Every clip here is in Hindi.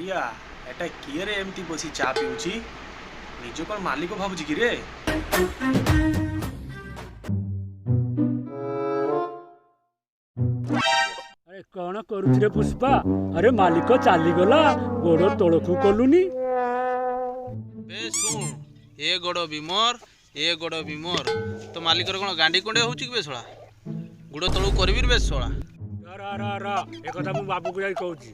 कारिया एटा किए रे एमती बसी चा पिउची निजो कोन मालिक भाबुची कि रे अरे कौन करुछ रे पुष्पा अरे मालिक चाली गला गोड़ तोड़कू कलुनी बे सुन ए गोड़ बिमर तो मालिकर कोन गांडी कोंडे होउची कि बेसोळा गुड़ तळू करबी रे बेसोळा रा ए कथा मु बाबू को जाई कहूची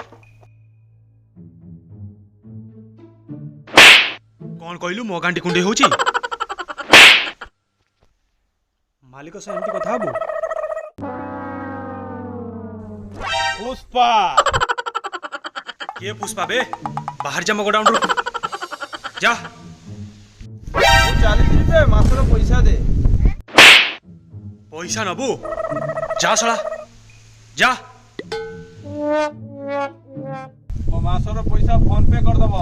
कौन कहलु मो गांडी कुंडी होची मालिक से एमती कथा हबो पुष्पा के पुष्पा बे बाहर जा मो गोडाउन रो जा 40 रुपए मासर पैसा दे पैसा नबो जा साला जा मो मासर पैसा फोन पे कर दबो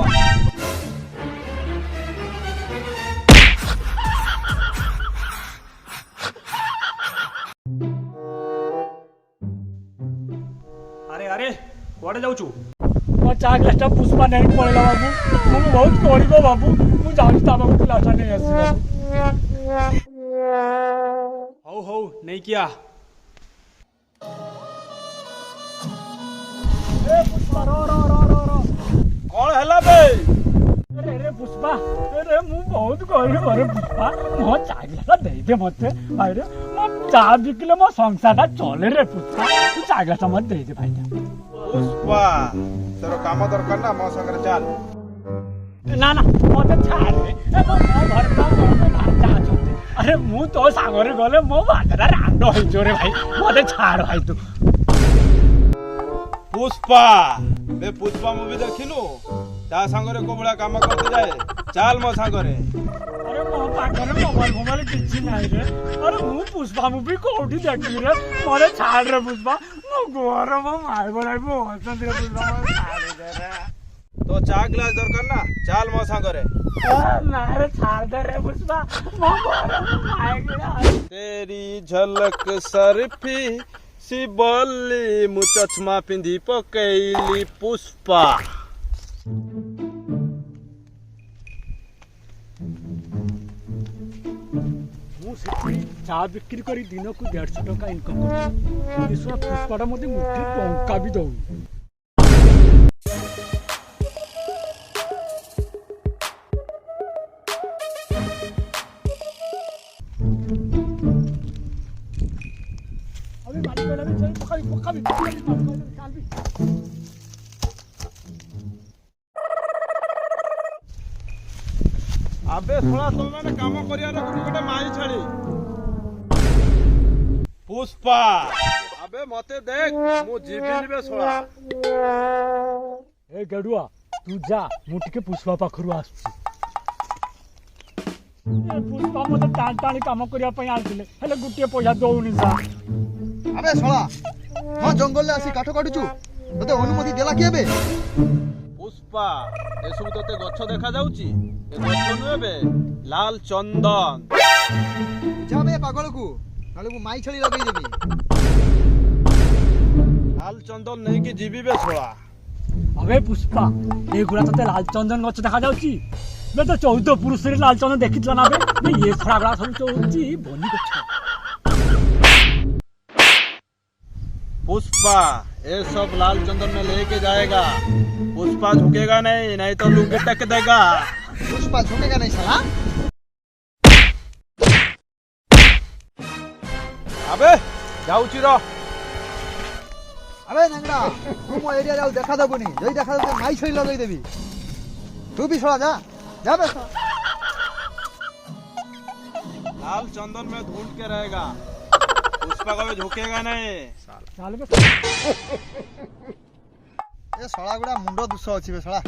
अरे अरे कुआडे जाउचू मो चा ग्लासटा पुष्पा नहीं पड़ेला बाबू मु बहुत करिबो बाबू मु जाउची ता बाबू ग्लासटा नहीं आसी हौ नहीं किया ए पुष्पा रो कौन हैला बे अरे पुष्पा अरे मु बहुत गरीब अरे पुष्पा मो चा ग्लास दे दे मते अरे मो चा बिकले मो संसारटा चले रे पुष्पा तू चा ग्लास मत दे दे भाईटा पुष्पा तोर काम दरकार ना मो संगे चल ना मत छाड़ रे ए मो घर का मो भाता छते अरे मु तो सागरे गले मो भातरा रांड होई जोरे भाई मते छाड़ भाई तू पुष्पा बे पुष्पा मूवी देखिनु ता संगरे कोबळा काम करते जाए चल मो संगरे अरे मो पाखरे मोबाइल किछि नाही रे अरे मु पुष्पा मूवी कोठी देखि रे मरे छाड़ रे पुष्पा मो गोर मो माय बनाई मो हसन रे पुष्पा मो छाड़ दे रे तो चा ग्लास दरकार ना चल मो संगरे ना रे छाड़ दे रे पुष्पा मो गोर मो माय गया तेरी झलक सरफी सी बोली मु चश्मा पिंधी पकैली पुष्पा मु से चा बिक्री करी दिन को 150 टका इनकम कर इसरा पुष्पाटा मते मुठी टंका भी दउ अबे मालिक वाला भी चल पका भी काल भी अबे थोड़ा तो मैंने काम करिया रे गोटे माई छाड़ी पुष्पा अबे मते देख मु जीविनी बे सोळा ए गडुआ तू जा मु टिके पुष्पा पाखरु आछी ए पुष्पा मते टाणी काम करिया पई आलथिले हेले गुटिए पैसा दउनी सा अबे सोळा म जंगल ले आसी काठ काटुचु तते अनुमति देला के बे पुष्पा ए सब तते गछ देखा जाउची ए गछ नु बे लाल चंदन जा बे पागल को नाले मु माई छली लगई देबी लाल चंदन नहीं कि जीवी बे सोळा अबे पुष्पा ए गुड़ा तते लाल चंदन गछ देखा जाउची बे तो 14 पुरुष रे लाल चंदन देखितला ना बे ये खरागड़ा सब चौची बनी गछ पुष्पा ये सब लाल चंदन में लेके जाएगा पुष्पा झुकेगा नहीं तो लुंगी टक देगा पुष्पा झुकेगा नहीं साला अबे जाउची रो अबे नंगड़ा तू मो एरिया जाऊ देखा दबुनी जई देखा दबे माई छली लगई देबी तू भी सोळा जा बे लाल चंदन में ढूंढ के रहेगा पुष्पा कभी झुकेगा नहीं साल बे ए सोळा गुडा मुंडो दुसो अछि बे सोळा